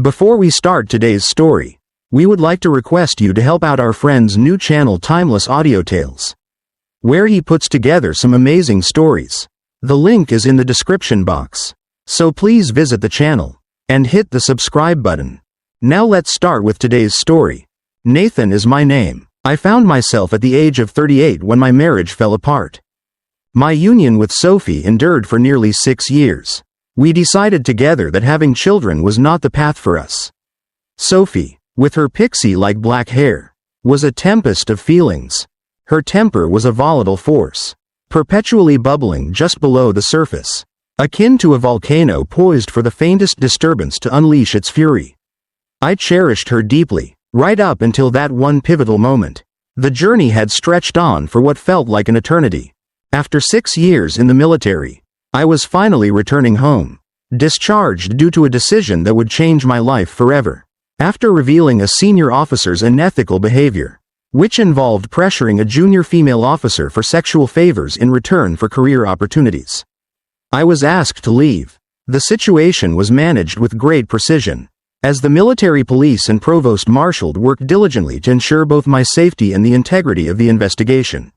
Before we start today's story, we would like to request you to help out our friend's new channel Timeless Audio Tales, where he puts together some amazing stories. The link is in the description box, so please visit the channel and hit the subscribe button. Now let's start with today's story. Nathan is my name. I found myself at the age of 38 when my marriage fell apart. My union with Sophie endured for nearly 6 years. We decided together that having children was not the path for us. Sophie, with her pixie-like black hair, was a tempest of feelings. Her temper was a volatile force, perpetually bubbling just below the surface, akin to a volcano poised for the faintest disturbance to unleash its fury. I cherished her deeply, right up until that one pivotal moment. The journey had stretched on for what felt like an eternity. After 6 years in the military, I was finally returning home, discharged due to a decision that would change my life forever. After revealing a senior officer's unethical behavior, which involved pressuring a junior female officer for sexual favors in return for career opportunities, I was asked to leave. The situation was managed with great precision, as the military police and provost marshal worked diligently to ensure both my safety and the integrity of the investigation.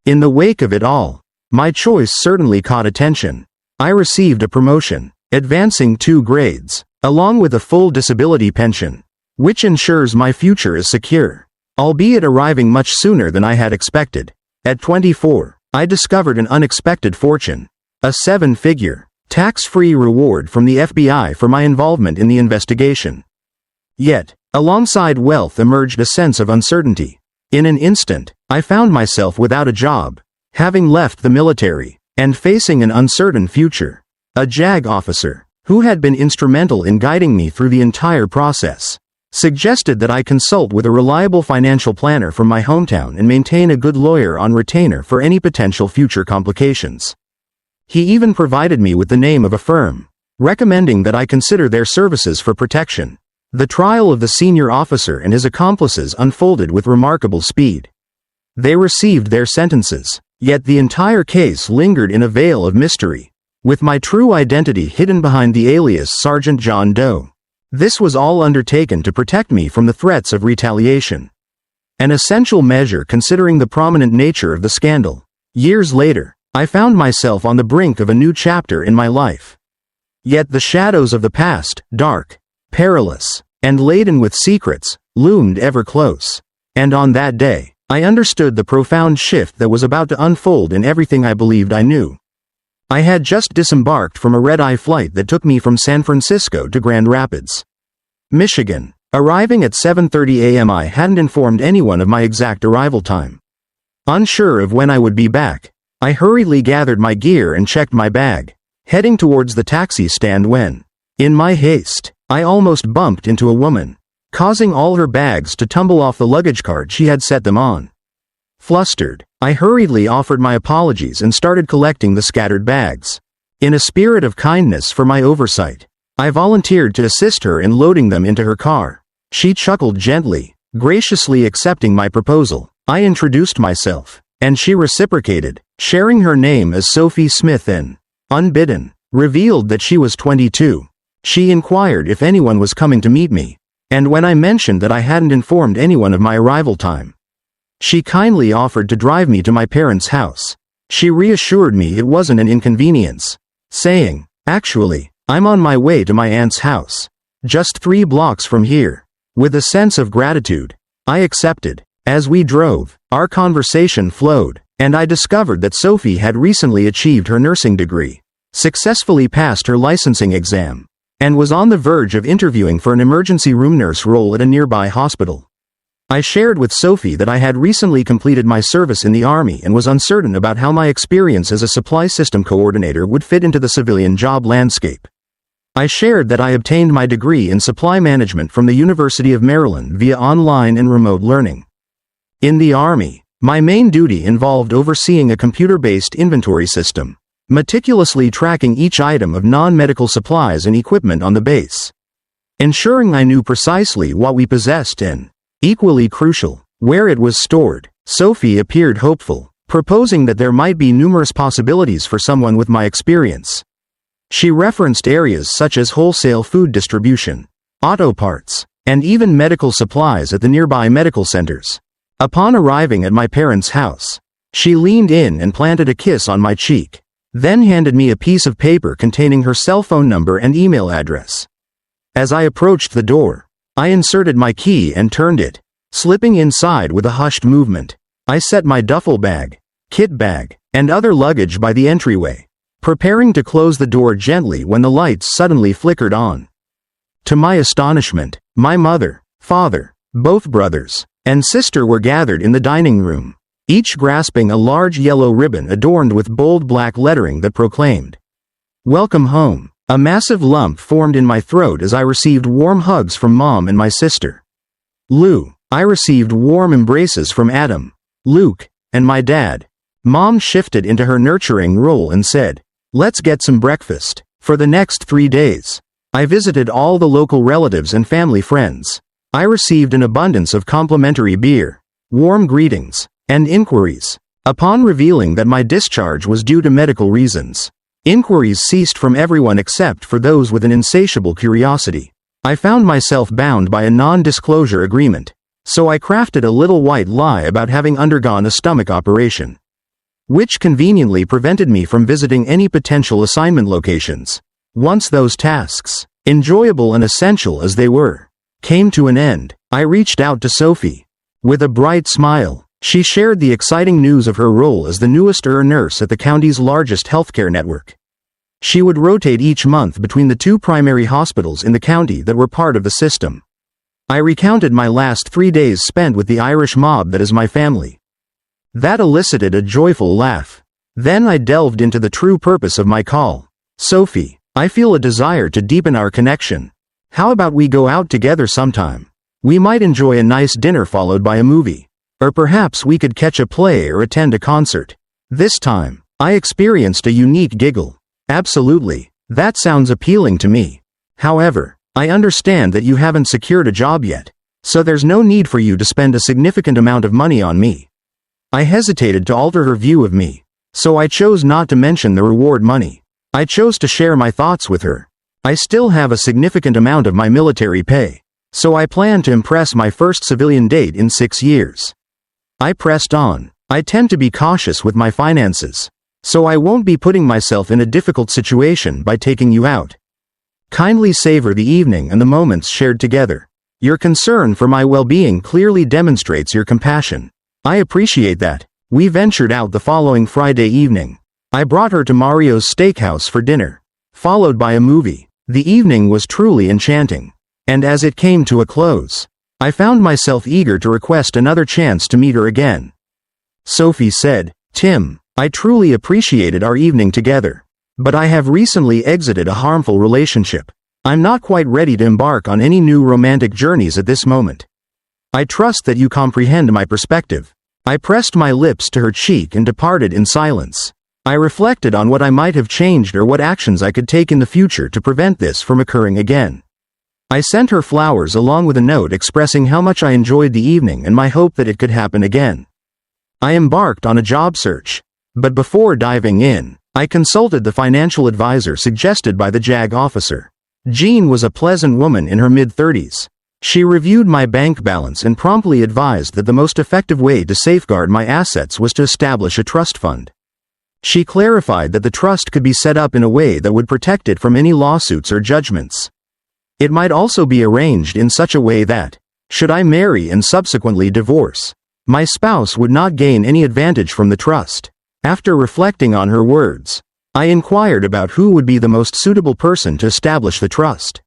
In the wake of it all, my choice certainly caught attention. I received a promotion, advancing 2 grades, along with a full disability pension, which ensures my future is secure, albeit arriving much sooner than I had expected. At 24, I discovered an unexpected fortune, a 7-figure, tax-free reward from the FBI for my involvement in the investigation. Yet, alongside wealth emerged a sense of uncertainty. In an instant, I found myself without a job, having left the military, and facing an uncertain future. A JAG officer, who had been instrumental in guiding me through the entire process, suggested that I consult with a reliable financial planner from my hometown and maintain a good lawyer on retainer for any potential future complications. He even provided me with the name of a firm, recommending that I consider their services for protection. The trial of the senior officer and his accomplices unfolded with remarkable speed. They received their sentences, yet the entire case lingered in a veil of mystery, with my true identity hidden behind the alias Sergeant John Doe. This was all undertaken to protect me from the threats of retaliation, an essential measure considering the prominent nature of the scandal. Years later, I found myself on the brink of a new chapter in my life. Yet the shadows of the past, dark, perilous, and laden with secrets, loomed ever close. And on that day, I understood the profound shift that was about to unfold in everything I believed I knew. I had just disembarked from a red-eye flight that took me from San Francisco to Grand Rapids, Michigan. Arriving at 7:30 a.m. I hadn't informed anyone of my exact arrival time. Unsure of when I would be back, I hurriedly gathered my gear and checked my bag, heading towards the taxi stand when, in my haste, I almost bumped into a woman, causing all her bags to tumble off the luggage cart she had set them on. Flustered, I hurriedly offered my apologies and started collecting the scattered bags. In a spirit of kindness for my oversight, I volunteered to assist her in loading them into her car. She chuckled gently, graciously accepting my proposal. I introduced myself, and she reciprocated, sharing her name as Sophie Smith and, unbidden, revealed that she was 22. She inquired if anyone was coming to meet me, and when I mentioned that I hadn't informed anyone of my arrival time, she kindly offered to drive me to my parents' house. She reassured me it wasn't an inconvenience, saying, "Actually, I'm on my way to my aunt's house, just 3 blocks from here." With a sense of gratitude, I accepted. As we drove, our conversation flowed, and I discovered that Sophie had recently achieved her nursing degree, successfully passed her licensing exam, and was on the verge of interviewing for an emergency room nurse role at a nearby hospital. I shared with Sophie that I had recently completed my service in the Army and was uncertain about how my experience as a supply system coordinator would fit into the civilian job landscape. I shared that I obtained my degree in supply management from the University of Maryland via online and remote learning. In the Army, my main duty involved overseeing a computer-based inventory system, meticulously tracking each item of non-medical supplies and equipment on the base, ensuring I knew precisely what we possessed and, equally crucial, where it was stored. Sophie appeared hopeful, proposing that there might be numerous possibilities for someone with my experience. She referenced areas such as wholesale food distribution, auto parts, and even medical supplies at the nearby medical centers. Upon arriving at my parents' house, she leaned in and planted a kiss on my cheek, then handed me a piece of paper containing her cell phone number and email address. As I approached the door, I inserted my key and turned it, slipping inside with a hushed movement. I set my duffel bag, kit bag, and other luggage by the entryway, preparing to close the door gently when the lights suddenly flickered on. To my astonishment, my mother, father, both brothers, and sister were gathered in the dining room, each grasping a large yellow ribbon adorned with bold black lettering that proclaimed, "Welcome home." A massive lump formed in my throat as I received warm hugs from Mom and my sister. Lou. I received warm embraces from Adam, Luke, and my dad. Mom shifted into her nurturing role and said, "Let's get some breakfast." For the next 3 days, I visited all the local relatives and family friends. I received an abundance of complimentary beer, warm greetings, and inquiries. Upon revealing that my discharge was due to medical reasons, inquiries ceased from everyone except for those with an insatiable curiosity. I found myself bound by a non-disclosure agreement, so I crafted a little white lie about having undergone a stomach operation, which conveniently prevented me from visiting any potential assignment locations. Once those tasks, enjoyable and essential as they were, came to an end, I reached out to Sophie. With a bright smile, she shared the exciting news of her role as the newest nurse at the county's largest healthcare network. She would rotate each month between the 2 primary hospitals in the county that were part of the system. I recounted my last 3 days spent with the Irish mob that is my family. That elicited a joyful laugh. Then I delved into the true purpose of my call. "Sophie, I feel a desire to deepen our connection. How about we go out together sometime? We might enjoy a nice dinner followed by a movie. Or perhaps we could catch a play or attend a concert." This time, I experienced a unique giggle. "Absolutely, that sounds appealing to me. However, I understand that you haven't secured a job yet, so there's no need for you to spend a significant amount of money on me." I hesitated to alter her view of me, so I chose not to mention the reward money. I chose to share my thoughts with her. I still have a significant amount of my military pay, so I plan to impress my first civilian date in 6 years. I pressed on. "I tend to be cautious with my finances, so I won't be putting myself in a difficult situation by taking you out. Kindly savor the evening and the moments shared together. Your concern for my well-being clearly demonstrates your compassion. I appreciate that." We ventured out the following Friday evening. I brought her to Mario's Steakhouse for dinner, followed by a movie. The evening was truly enchanting, and as it came to a close, I found myself eager to request another chance to meet her again. Sophie said, "Tim, I truly appreciated our evening together, but I have recently exited a harmful relationship. I'm not quite ready to embark on any new romantic journeys at this moment. I trust that you comprehend my perspective." I pressed my lips to her cheek and departed in silence. I reflected on what I might have changed or what actions I could take in the future to prevent this from occurring again. I sent her flowers along with a note expressing how much I enjoyed the evening and my hope that it could happen again. I embarked on a job search, but before diving in, I consulted the financial advisor suggested by the JAG officer. Jean was a pleasant woman in her mid-30s. She reviewed my bank balance and promptly advised that the most effective way to safeguard my assets was to establish a trust fund. She clarified that the trust could be set up in a way that would protect it from any lawsuits or judgments. It might also be arranged in such a way that, should I marry and subsequently divorce, my spouse would not gain any advantage from the trust. After reflecting on her words, I inquired about who would be the most suitable person to establish the trust.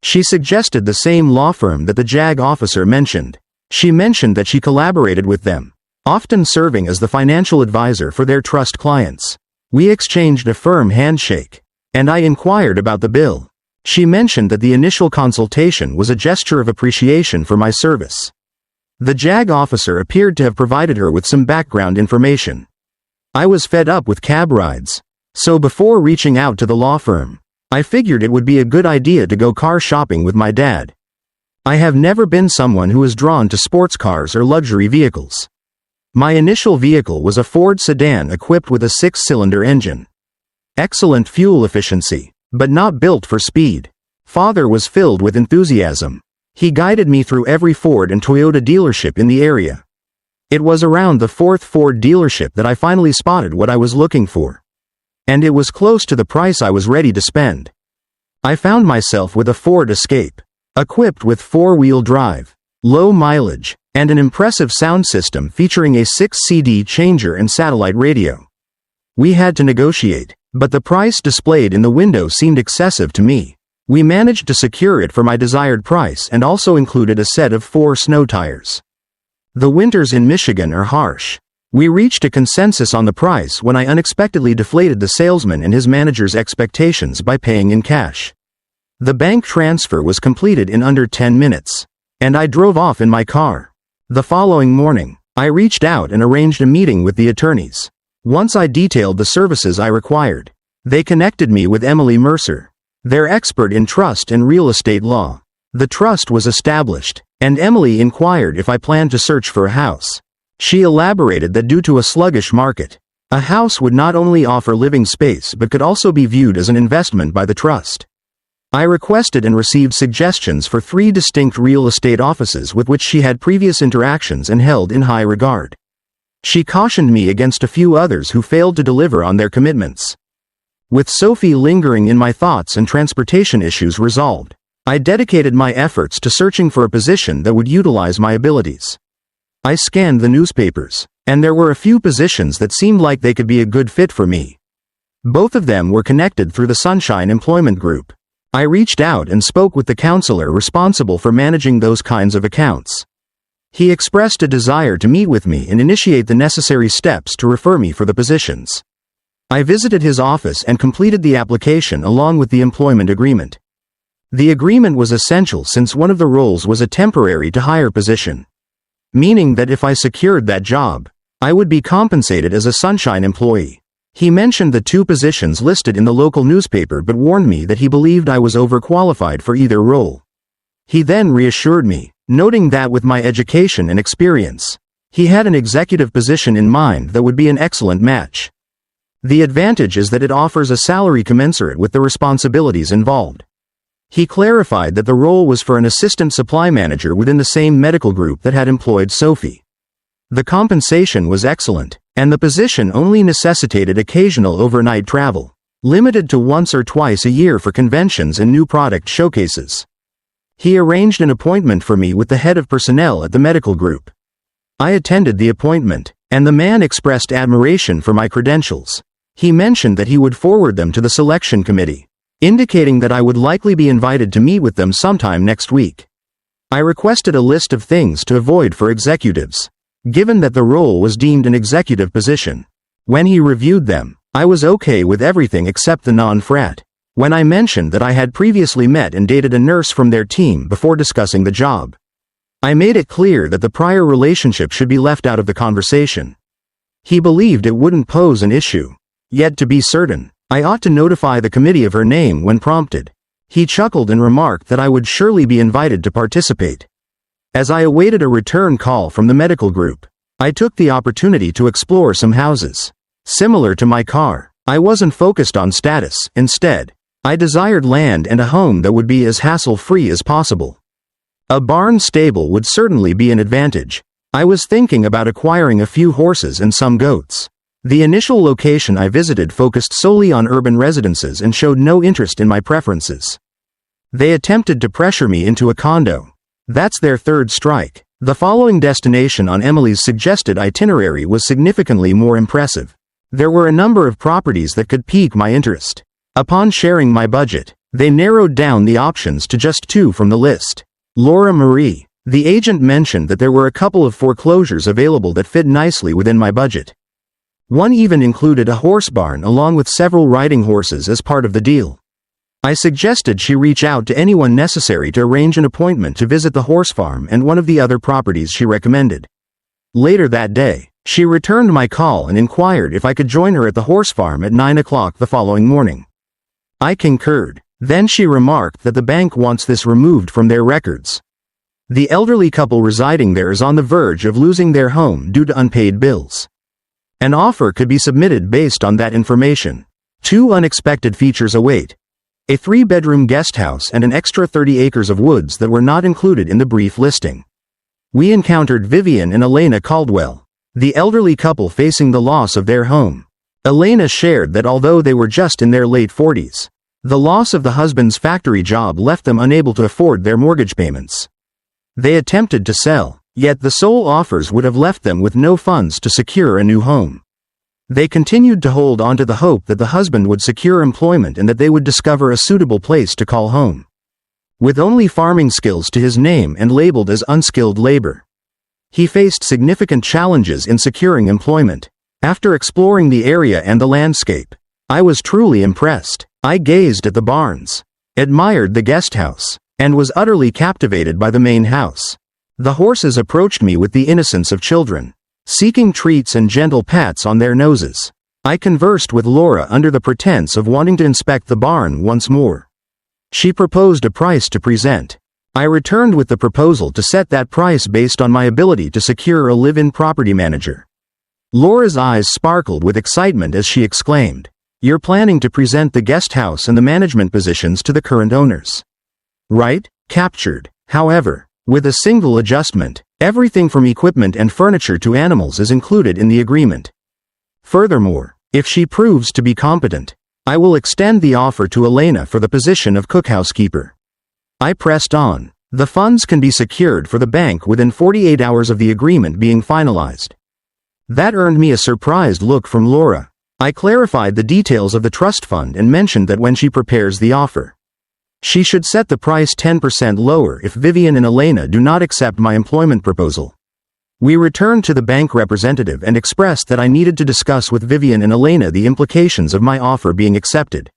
She suggested the same law firm that the JAG officer mentioned. She mentioned that she collaborated with them, often serving as the financial advisor for their trust clients. We exchanged a firm handshake, and I inquired about the bill. She mentioned that the initial consultation was a gesture of appreciation for my service. The JAG officer appeared to have provided her with some background information. I was fed up with cab rides, so before reaching out to the law firm, I figured it would be a good idea to go car shopping with my dad. I have never been someone who is drawn to sports cars or luxury vehicles. My initial vehicle was a Ford sedan equipped with a 6-cylinder engine. Excellent fuel efficiency, but not built for speed. father was filled with enthusiasm. He guided me through every Ford and Toyota dealership in the area. It was around the fourth Ford dealership that I finally spotted what I was looking for. And it was close to the price I was ready to spend. I found myself with a Ford Escape, equipped with 4-wheel drive, low mileage, and an impressive sound system featuring a 6 CD changer and satellite radio. We had to negotiate, but the price displayed in the window seemed excessive to me. We managed to secure it for my desired price and also included a set of 4 snow tires. The winters in Michigan are harsh. We reached a consensus on the price when I unexpectedly deflated the salesman and his manager's expectations by paying in cash. The bank transfer was completed in under 10 minutes, and I drove off in my car. The following morning, I reached out and arranged a meeting with the attorneys. Once I detailed the services I required, they connected me with Emily Mercer. They're expert in trust and real estate law. The trust was established, and Emily inquired if I planned to search for a house. She elaborated that due to a sluggish market, a house would not only offer living space but could also be viewed as an investment by the trust. I requested and received suggestions for 3 distinct real estate offices with which she had previous interactions and held in high regard. She cautioned me against a few others who failed to deliver on their commitments. With Sophie lingering in my thoughts and transportation issues resolved, I dedicated my efforts to searching for a position that would utilize my abilities. I scanned the newspapers, and there were a few positions that seemed like they could be a good fit for me. Both of them were connected through the Sunshine Employment Group. I reached out and spoke with the counselor responsible for managing those kinds of accounts. He expressed a desire to meet with me and initiate the necessary steps to refer me for the positions. I visited his office and completed the application along with the employment agreement. The agreement was essential since one of the roles was a temporary to hire position, meaning that if I secured that job, I would be compensated as a Sunshine employee. He mentioned the 2 positions listed in the local newspaper but warned me that he believed I was overqualified for either role. He then reassured me, noting that with my education and experience, he had an executive position in mind that would be an excellent match. The advantage is that it offers a salary commensurate with the responsibilities involved. He clarified that the role was for an assistant supply manager within the same medical group that had employed Sophie. The compensation was excellent, and the position only necessitated occasional overnight travel, limited to once or twice a year for conventions and new product showcases. He arranged an appointment for me with the head of personnel at the medical group. I attended the appointment, and the man expressed admiration for my credentials. He mentioned that he would forward them to the selection committee, indicating that I would likely be invited to meet with them sometime next week. I requested a list of things to avoid for executives, given that the role was deemed an executive position. When he reviewed them, I was okay with everything except the non-frat. When I mentioned that I had previously met and dated a nurse from their team before discussing the job, I made it clear that the prior relationship should be left out of the conversation. He believed it wouldn't pose an issue. Yet to be certain, I ought to notify the committee of her name when prompted. He chuckled and remarked that I would surely be invited to participate. As I awaited a return call from the medical group, I took the opportunity to explore some houses. Similar to my car, I wasn't focused on status. Instead, I desired land and a home that would be as hassle-free as possible. A barn stable would certainly be an advantage. I was thinking about acquiring a few horses and some goats. The initial location I visited focused solely on urban residences and showed no interest in my preferences. They attempted to pressure me into a condo. That's their third strike. The following destination on Emily's suggested itinerary was significantly more impressive. There were a number of properties that could pique my interest. Upon sharing my budget, they narrowed down the options to just 2 from the list. Laura Marie, the agent, mentioned that there were a couple of foreclosures available that fit nicely within my budget. One even included a horse barn along with several riding horses as part of the deal. I suggested she reach out to anyone necessary to arrange an appointment to visit the horse farm and one of the other properties she recommended. Later that day, she returned my call and inquired if I could join her at the horse farm at 9 o'clock the following morning. I concurred. Then she remarked that the bank wants this removed from their records. The elderly couple residing there is on the verge of losing their home due to unpaid bills. An offer could be submitted based on that information. 2 unexpected features await. a 3-bedroom guest house and an extra 30 acres of woods that were not included in the brief listing. We encountered Vivian and Elena Caldwell, the elderly couple facing the loss of their home. Elena shared that although they were just in their late 40s, the loss of the husband's factory job left them unable to afford their mortgage payments. They attempted to sell, yet the sole offers would have left them with no funds to secure a new home. They continued to hold on to the hope that the husband would secure employment and that they would discover a suitable place to call home. With only farming skills to his name and labeled as unskilled labor, he faced significant challenges in securing employment. After exploring the area and the landscape, I was truly impressed. I gazed at the barns, admired the guest house, and was utterly captivated by the main house. The horses approached me with the innocence of children, seeking treats and gentle pats on their noses. I conversed with Laura under the pretense of wanting to inspect the barn once more. She proposed a price to present. I returned with the proposal to set that price based on my ability to secure a live-in property manager. Laura's eyes sparkled with excitement as she exclaimed, "You're planning to present the guest house and the management positions to the current owners, right?" Captured. However, with a single adjustment, everything from equipment and furniture to animals is included in the agreement. Furthermore, if she proves to be competent, I will extend the offer to Elena for the position of cookhousekeeper. I pressed on. The funds can be secured for the bank within 48 hours of the agreement being finalized. That earned me a surprised look from Laura. I clarified the details of the trust fund and mentioned that when she prepares the offer, she should set the price 10% lower if Vivian and Elena do not accept my employment proposal. We returned to the bank representative and expressed that I needed to discuss with Vivian and Elena the implications of my offer being accepted.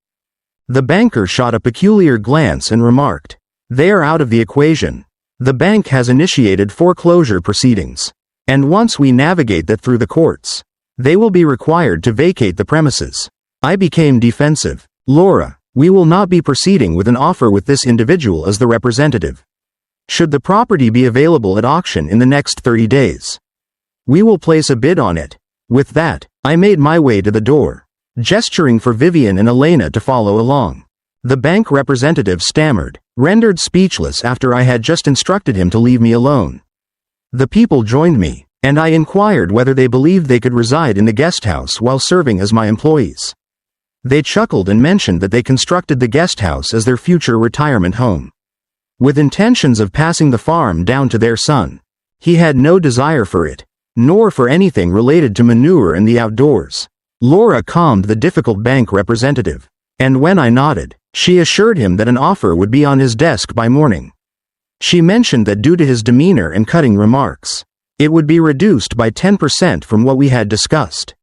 The banker shot a peculiar glance and remarked, "They are out of the equation. The bank has initiated foreclosure proceedings, and once we navigate that through the courts, they will be required to vacate the premises." I became defensive. "Laura, we will not be proceeding with an offer with this individual as the representative. Should the property be available at auction in the next 30 days, we will place a bid on it." With that, I made my way to the door, gesturing for Vivian and Elena to follow along. The bank representative stammered, rendered speechless after I had just instructed him to leave me alone. The people joined me, and I inquired whether they believed they could reside in the guest house while serving as my employees. They chuckled and mentioned that they constructed the guest house as their future retirement home, with intentions of passing the farm down to their son. He had no desire for it, nor for anything related to manure and the outdoors. Laura calmed the difficult bank representative, and when I nodded, she assured him that an offer would be on his desk by morning. She mentioned that due to his demeanor and cutting remarks, it would be reduced by 10% from what we had discussed.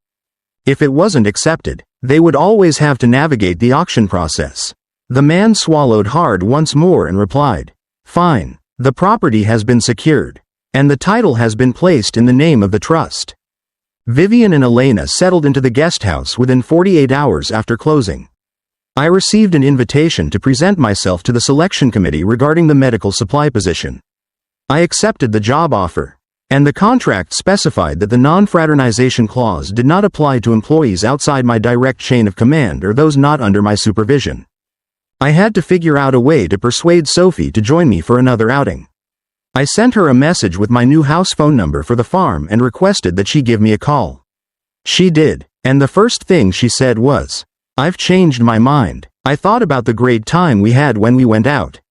If it wasn't accepted, they would always have to navigate the auction process. The man swallowed hard once more and replied, "Fine, the property has been secured, and the title has been placed in the name of the trust." Vivian and Elena settled into the guest house within 48 hours after closing. I received an invitation to present myself to the selection committee regarding the medical supply position. I accepted the job offer, and the contract specified that the non-fraternization clause did not apply to employees outside my direct chain of command or those not under my supervision. I had to figure out a way to persuade Sophie to join me for another outing. I sent her a message with my new house phone number for the farm and requested that she give me a call. She did, and the first thing she said was, "I've changed my mind. I thought about the great time we had when we went out.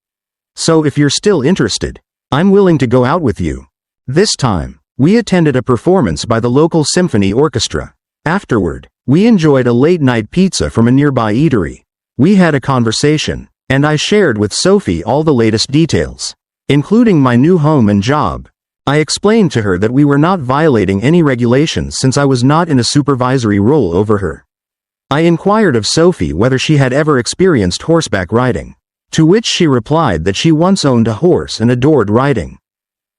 So if you're still interested, I'm willing to go out with you." This time, we attended a performance by the local symphony orchestra. Afterward, we enjoyed a late-night pizza from a nearby eatery. We had a conversation, and I shared with Sophie all the latest details, including my new home and job. I explained to her that we were not violating any regulations since I was not in a supervisory role over her. I inquired of Sophie whether she had ever experienced horseback riding, to which she replied that she once owned a horse and adored riding.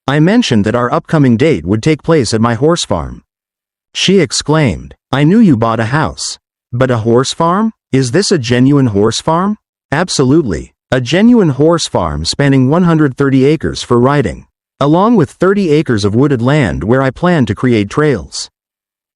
I mentioned that our upcoming date would take place at my horse farm. She exclaimed, "I knew you bought a house. But a horse farm? Is this a genuine horse farm?" "Absolutely. A genuine horse farm spanning 130 acres for riding, along with 30 acres of wooded land where I plan to create trails."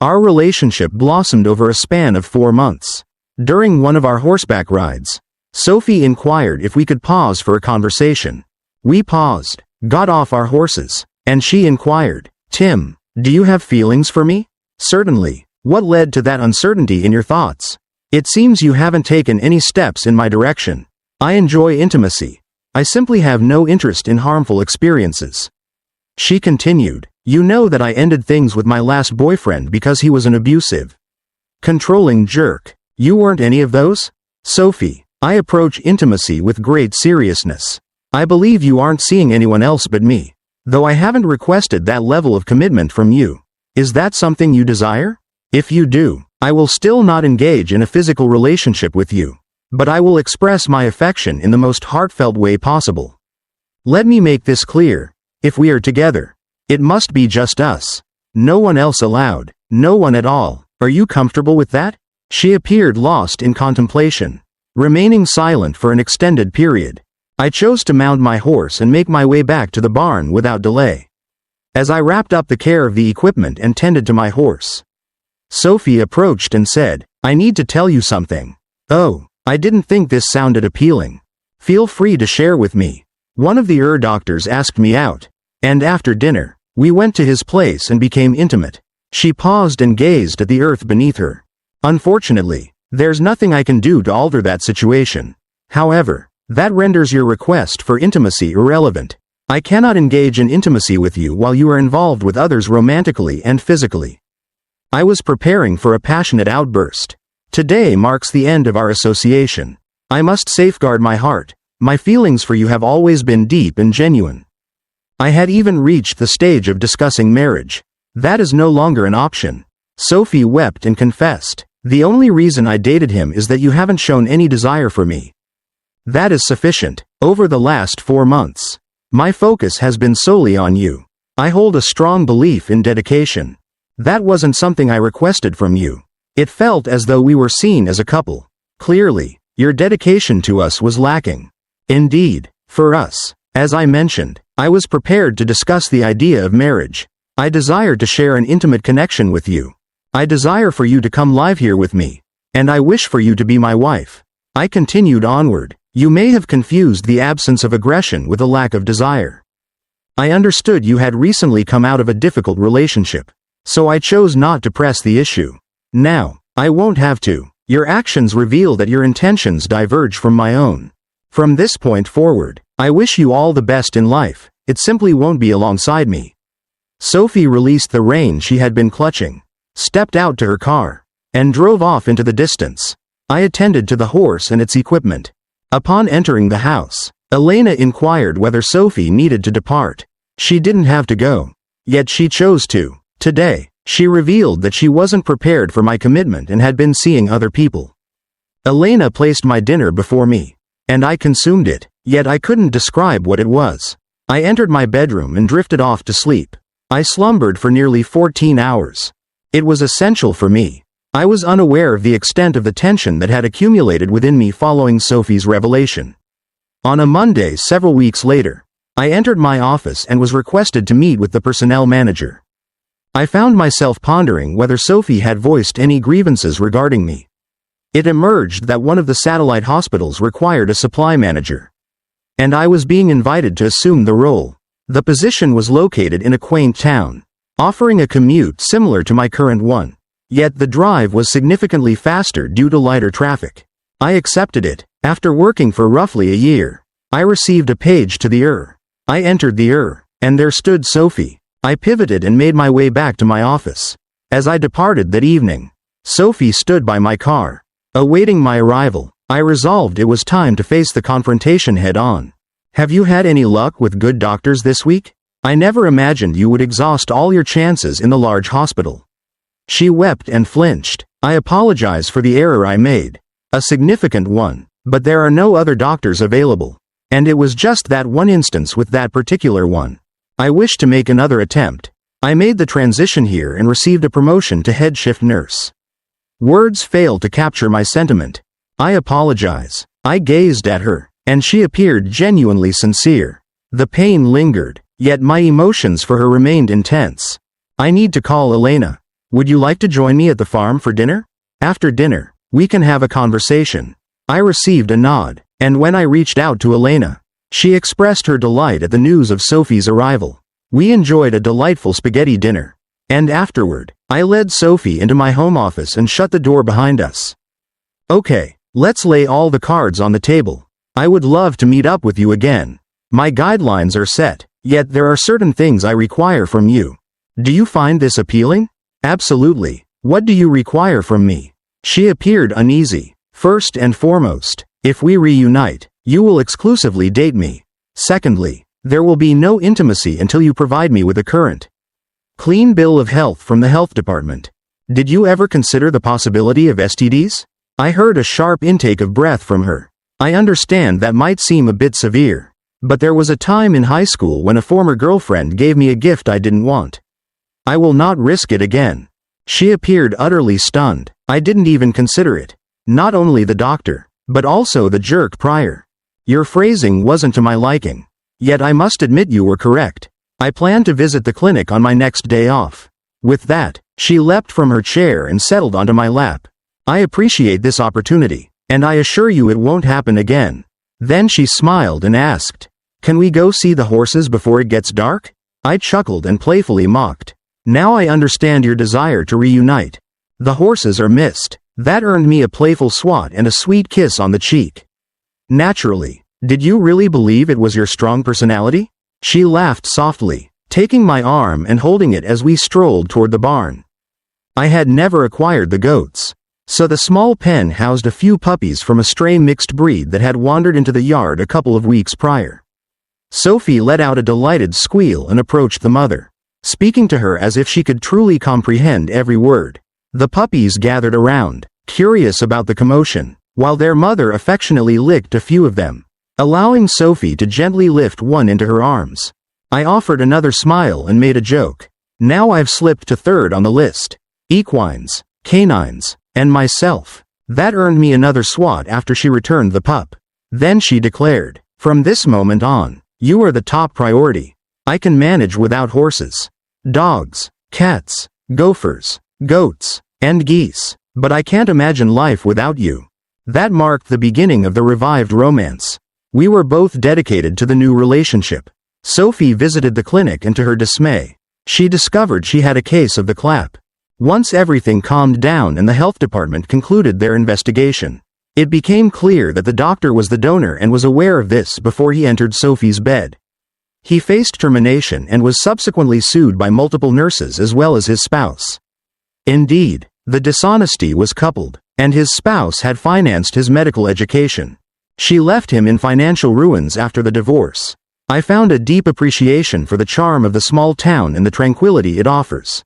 Our relationship blossomed over a span of 4 months. During one of our horseback rides, Sophie inquired if we could pause for a conversation. We paused, got off our horses, and she inquired, "Tim, do you have feelings for me?" "Certainly. What led to that uncertainty in your thoughts?" "It seems you haven't taken any steps in my direction. I enjoy intimacy. I simply have no interest in harmful experiences." She continued, "You know that I ended things with my last boyfriend because he was an abusive, controlling jerk. You weren't any of those?" "Sophie, I approach intimacy with great seriousness. I believe you aren't seeing anyone else but me. Though I haven't requested that level of commitment from you. Is that something you desire? If you do, I will still not engage in a physical relationship with you. But I will express my affection in the most heartfelt way possible. Let me make this clear. If we are together, it must be just us. No one else allowed. No one at all. Are you comfortable with that?" She appeared lost in contemplation, remaining silent for an extended period. I chose to mount my horse and make my way back to the barn without delay. As I wrapped up the care of the equipment and tended to my horse, Sophie approached and said, "I need to tell you something." "Oh, I didn't think this sounded appealing. Feel free to share with me." "One of the doctors asked me out, and after dinner, we went to his place and became intimate." She paused and gazed at the earth beneath her. "Unfortunately, there's nothing I can do to alter that situation. However, that renders your request for intimacy irrelevant. I cannot engage in intimacy with you while you are involved with others romantically and physically." I was preparing for a passionate outburst. "Today marks the end of our association. I must safeguard my heart. My feelings for you have always been deep and genuine. I had even reached the stage of discussing marriage. That is no longer an option." Sophie wept and confessed, "The only reason I dated him is that you haven't shown any desire for me. That is sufficient. Over the last 4 months, my focus has been solely on you. I hold a strong belief in dedication. That wasn't something I requested from you. It felt as though we were seen as a couple. Clearly, your dedication to us was lacking. Indeed, for us, as I mentioned, I was prepared to discuss the idea of marriage. I desire to share an intimate connection with you. I desire for you to come live here with me. And I wish for you to be my wife." I continued onward. "You may have confused the absence of aggression with a lack of desire. I understood you had recently come out of a difficult relationship, so I chose not to press the issue. Now, I won't have to. Your actions reveal that your intentions diverge from my own. From this point forward, I wish you all the best in life. It simply won't be alongside me." Sophie released the rein she had been clutching, stepped out to her car, and drove off into the distance. I attended to the horse and its equipment. Upon entering the house, Elena inquired whether Sophie needed to depart. She didn't have to go. Yet she chose to. Today, she revealed that she wasn't prepared for my commitment and had been seeing other people. Elena placed my dinner before me, and I consumed it, yet I couldn't describe what it was. I entered my bedroom and drifted off to sleep. I slumbered for nearly 14 hours. It was essential for me. I was unaware of the extent of the tension that had accumulated within me following Sophie's revelation. On a Monday several weeks later, I entered my office and was requested to meet with the personnel manager. I found myself pondering whether Sophie had voiced any grievances regarding me. It emerged that one of the satellite hospitals required a supply manager, and I was being invited to assume the role. The position was located in a quaint town, offering a commute similar to my current one. Yet the drive was significantly faster due to lighter traffic. I accepted it. After working for roughly a year, I received a page to the I entered the and there stood Sophie. I pivoted and made my way back to my office. As I departed that evening, Sophie stood by my car, awaiting my arrival. I resolved it was time to face the confrontation head-on. "Have you had any luck with good doctors this week? I never imagined you would exhaust all your chances in the large hospital." She wept and flinched. "I apologize for the error I made. A significant one, but there are no other doctors available. And it was just that one instance with that particular one. I wish to make another attempt. I made the transition here and received a promotion to head shift nurse." Words failed to capture my sentiment. "I apologize." I gazed at her, and she appeared genuinely sincere. The pain lingered, yet my emotions for her remained intense. "I need to call Elena. Would you like to join me at the farm for dinner? After dinner, we can have a conversation." I received a nod, And when I reached out to Elena, she expressed her delight at the news of Sophie's arrival. We enjoyed a delightful spaghetti dinner. And afterward, I led Sophie into my home office and shut the door behind us. Okay, let's lay all the cards on the table. I would love to meet up with you again. My guidelines are set, yet there are certain things I require from you. Do you find this appealing? Absolutely. What do you require from me? She appeared uneasy. First and foremost, if we reunite, you will exclusively date me. Secondly, there will be no intimacy until you provide me with a current, clean bill of health from the health department. Did you ever consider the possibility of STDs? I heard a sharp intake of breath from her. I understand that might seem a bit severe, but there was a time in high school when a former girlfriend gave me a gift I didn't want. I will not risk it again. She appeared utterly stunned. I didn't even consider it. Not only the doctor, but also the jerk prior. Your phrasing wasn't to my liking. Yet I must admit you were correct. I plan to visit the clinic on my next day off. With that, she leapt from her chair and settled onto my lap. I appreciate this opportunity, and I assure you it won't happen again. Then she smiled and asked, "Can we go see the horses before it gets dark?" I chuckled and playfully mocked. Now I understand your desire to reunite. The horses are missed. That earned me a playful swat and a sweet kiss on the cheek. Naturally. Did you really believe it was your strong personality? She laughed softly, taking my arm and holding it as we strolled toward the barn. I had never acquired the goats, so the small pen housed a few puppies from a stray mixed breed that had wandered into the yard a couple of weeks prior. Sophie let out a delighted squeal and approached the mother, speaking to her as if she could truly comprehend every word. The puppies gathered around, curious about the commotion, while their mother affectionately licked a few of them, allowing Sophie to gently lift one into her arms. I offered another smile and made a joke. Now I've slipped to third on the list. Equines, canines, and myself. That earned me another swat after she returned the pup. Then she declared, "From this moment on, you are the top priority. I can manage without horses, dogs, cats, gophers, goats, and geese, but I can't imagine life without you." That marked the beginning of the revived romance. We were both dedicated to the new relationship. Sophie visited the clinic and to her dismay, she discovered she had a case of the clap. Once everything calmed down and the health department concluded their investigation, it became clear that the doctor was the donor and was aware of this before he entered Sophie's bed. He faced termination and was subsequently sued by multiple nurses as well as his spouse. Indeed, the dishonesty was coupled, and his spouse had financed his medical education. She left him in financial ruins after the divorce. I found a deep appreciation for the charm of the small town and the tranquility it offers.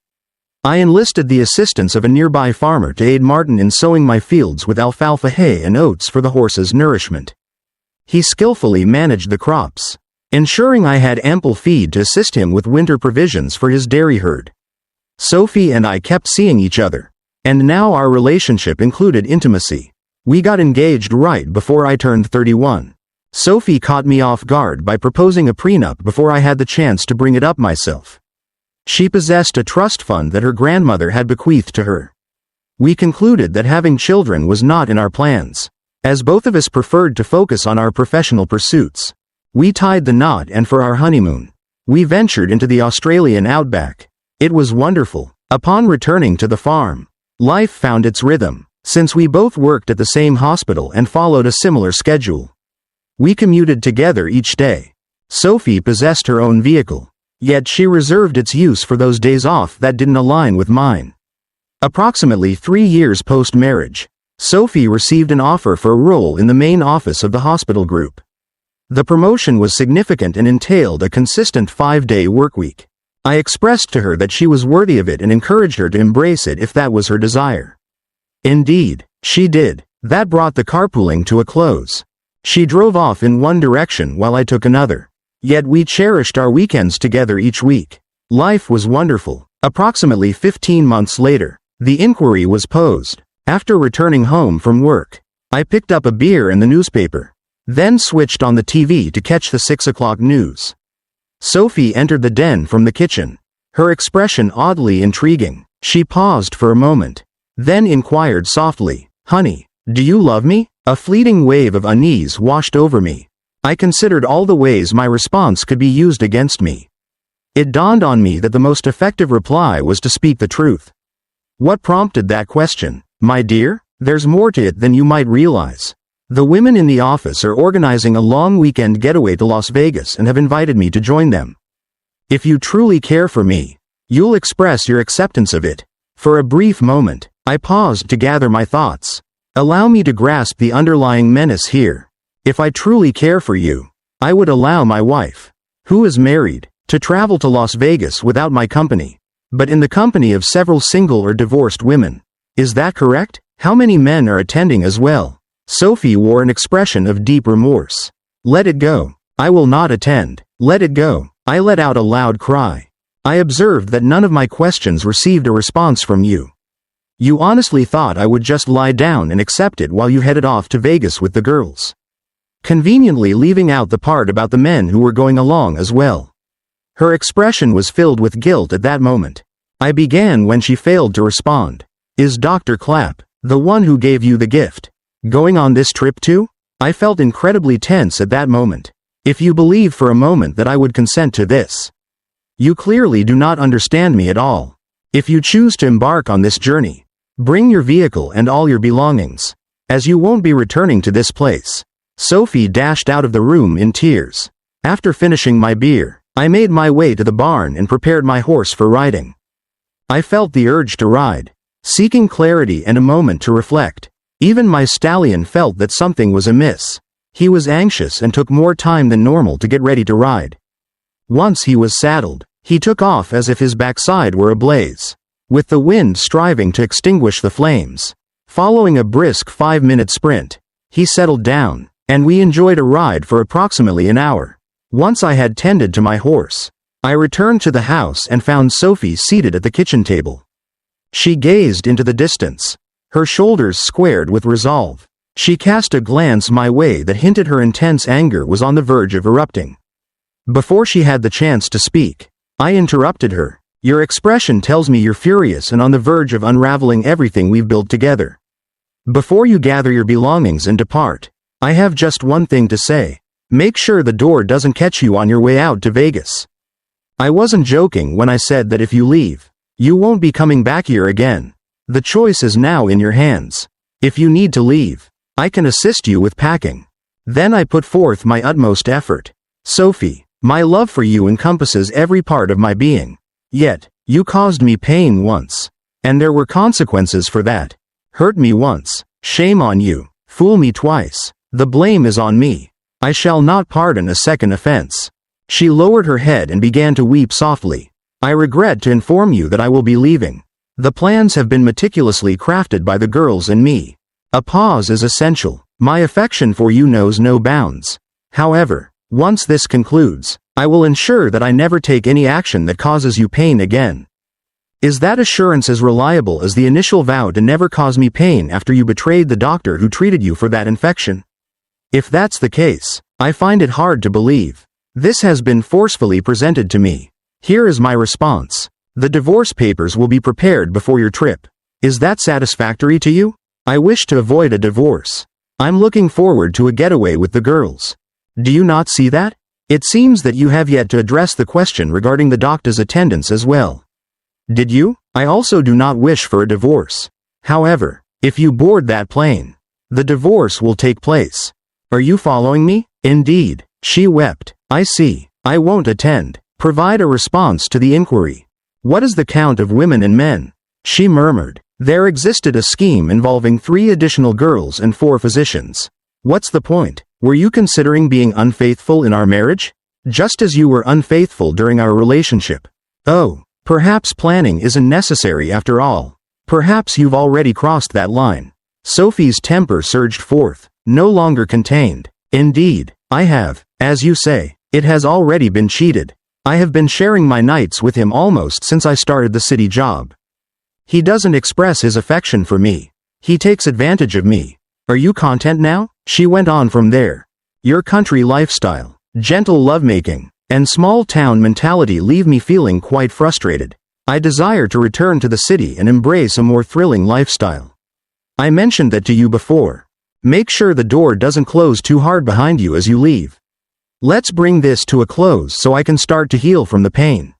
I enlisted the assistance of a nearby farmer to aid Martin in sowing my fields with alfalfa hay and oats for the horses' nourishment. He skillfully managed the crops, ensuring I had ample feed to assist him with winter provisions for his dairy herd. Sophie and I kept seeing each other, and now our relationship included intimacy. We got engaged right before I turned 31. Sophie caught me off guard by proposing a prenup before I had the chance to bring it up myself. She possessed a trust fund that her grandmother had bequeathed to her. We concluded that having children was not in our plans, as both of us preferred to focus on our professional pursuits. We tied the knot, and for our honeymoon, we ventured into the Australian outback. It was wonderful. Upon returning to the farm, life found its rhythm, since we both worked at the same hospital and followed a similar schedule. We commuted together each day. Sophie possessed her own vehicle, yet she reserved its use for those days off that didn't align with mine. Approximately 3 years post-marriage, Sophie received an offer for a role in the main office of the hospital group. The promotion was significant and entailed a consistent 5-day workweek. I expressed to her that she was worthy of it and encouraged her to embrace it if that was her desire. Indeed, she did. That brought the carpooling to a close. She drove off in one direction while I took another. Yet we cherished our weekends together each week. Life was wonderful. Approximately 15 months later, the inquiry was posed. After returning home from work, I picked up a beer and the newspaper, then switched on the TV to catch the 6 o'clock news. Sophie entered the den from the kitchen, her expression oddly intriguing. She paused for a moment, then inquired softly, "Honey, Do you love me? A fleeting wave of unease washed over me. I considered all the ways my response could be used against me. It dawned on me that the most effective reply was to speak the truth. What prompted that question? My dear, there's more to it than you might realize. The women in the office are organizing a long weekend getaway to Las Vegas and have invited me to join them. If you truly care for me, you'll express your acceptance of it. For a brief moment, I paused to gather my thoughts. Allow me to grasp the underlying menace here. If I truly care for you, I would allow my wife, who is married, to travel to Las Vegas without my company, but in the company of several single or divorced women. Is that correct? How many men are attending as well? Sophie wore an expression of deep remorse. Let it go. I will not attend. Let it go. I let out a loud cry. I observed that none of my questions received a response from you. You honestly thought I would just lie down and accept it while you headed off to Vegas with the girls, conveniently leaving out the part about the men who were going along as well. Her expression was filled with guilt at that moment. I began when she failed to respond. Is Dr. Clapp, the one who gave you the gift, going on this trip too? I felt incredibly tense at that moment. If you believe for a moment that I would consent to this, you clearly do not understand me at all. If you choose to embark on this journey, bring your vehicle and all your belongings, as you won't be returning to this place. Sophie dashed out of the room in tears. After finishing my beer, I made my way to the barn and prepared my horse for riding. I felt the urge to ride, seeking clarity and a moment to reflect. Even my stallion felt that something was amiss. He was anxious and took more time than normal to get ready to ride. Once he was saddled, he took off as if his backside were ablaze, with the wind striving to extinguish the flames. Following a brisk 5-minute sprint, he settled down, and we enjoyed a ride for approximately an hour. Once I had tended to my horse, I returned to the house and found Sophie seated at the kitchen table. She gazed into the distance, her shoulders squared with resolve. She cast a glance my way that hinted her intense anger was on the verge of erupting. Before she had the chance to speak, I interrupted her. Your expression tells me you're furious and on the verge of unraveling everything we've built together. Before you gather your belongings and depart, I have just one thing to say. Make sure the door doesn't catch you on your way out to Vegas. I wasn't joking when I said that if you leave, you won't be coming back here again. The choice is now in your hands. If you need to leave, I can assist you with packing. Then I put forth my utmost effort. Sophie, my love for you encompasses every part of my being. Yet, you caused me pain once. And there were consequences for that. Hurt me once. Shame on you. Fool me twice. The blame is on me. I shall not pardon a second offense. She lowered her head and began to weep softly. I regret to inform you that I will be leaving. The plans have been meticulously crafted by the girls and me. A pause is essential. My affection for you knows no bounds. However, once this concludes, I will ensure that I never take any action that causes you pain again. Is that assurance as reliable as the initial vow to never cause me pain after you betrayed the doctor who treated you for that infection? If that's the case, I find it hard to believe. This has been forcefully presented to me. Here is my response. The divorce papers will be prepared before your trip. Is that satisfactory to you? I wish to avoid a divorce. I'm looking forward to a getaway with the girls. Do you not see that? It seems that you have yet to address the question regarding the doctor's attendance as well. Did you? I also do not wish for a divorce. However, if you board that plane, the divorce will take place. Are you following me? Indeed. She wept. I see. I won't attend. Provide a response to the inquiry. What is the count of women and men? She murmured. There existed a scheme involving 3 additional girls and 4 physicians. What's the point? Were you considering being unfaithful in our marriage? Just as you were unfaithful during our relationship. Oh, perhaps planning isn't necessary after all. Perhaps you've already crossed that line. Sophie's temper surged forth, no longer contained. Indeed, I have. As you say, it has already been cheated. I have been sharing my nights with him almost since I started the city job. He doesn't express his affection for me. He takes advantage of me. Are you content now? She went on from there. Your country lifestyle, gentle lovemaking, and small-town mentality leave me feeling quite frustrated. I desire to return to the city and embrace a more thrilling lifestyle. I mentioned that to you before. Make sure the door doesn't close too hard behind you as you leave. Let's bring this to a close so I can start to heal from the pain.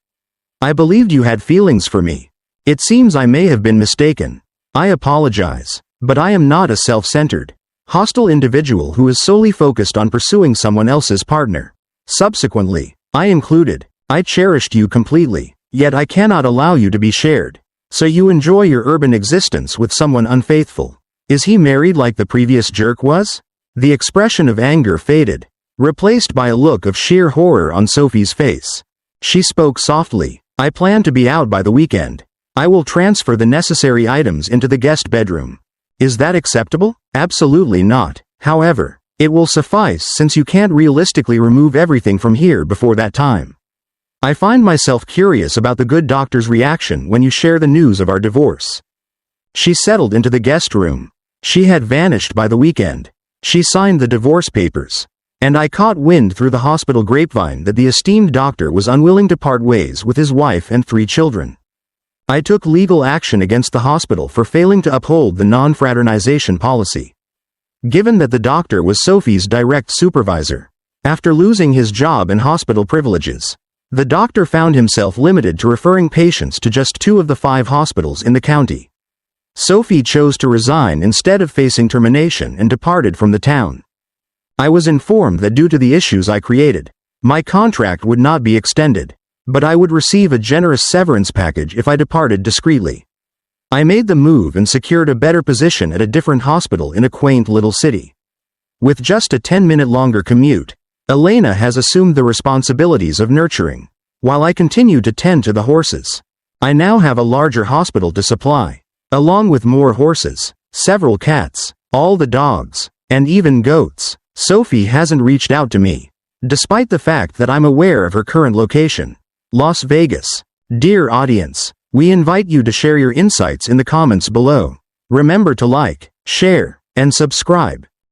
I believed you had feelings for me. It seems I may have been mistaken. I apologize, but I am not a self-centered, hostile individual who is solely focused on pursuing someone else's partner. Subsequently, I included. I cherished you completely, yet I cannot allow you to be shared. So you enjoy your urban existence with someone unfaithful. Is he married like the previous jerk was? The expression of anger faded, replaced by a look of sheer horror on Sophie's face. She spoke softly. I plan to be out by the weekend. I will transfer the necessary items into the guest bedroom. Is that acceptable? Absolutely not. However, it will suffice since you can't realistically remove everything from here before that time. I find myself curious about the good doctor's reaction when you share the news of our divorce. She settled into the guest room. She had vanished by the weekend. She signed the divorce papers. And I caught wind through the hospital grapevine that the esteemed doctor was unwilling to part ways with his wife and 3 children. I took legal action against the hospital for failing to uphold the non-fraternization policy. Given that the doctor was Sophie's direct supervisor, after losing his job and hospital privileges, the doctor found himself limited to referring patients to just 2 of the 5 hospitals in the county. Sophie chose to resign instead of facing termination and departed from the town. I was informed that due to the issues I created, my contract would not be extended, but I would receive a generous severance package if I departed discreetly. I made the move and secured a better position at a different hospital in a quaint little city. With just a 10-minute longer commute, Elena has assumed the responsibilities of nurturing, while I continue to tend to the horses. I now have a larger hospital to supply, along with more horses, several cats, all the dogs, and even goats. Sophie hasn't reached out to me, despite the fact that I'm aware of her current location, Las Vegas. Dear audience, we invite you to share your insights in the comments below. Remember to like, share, and subscribe.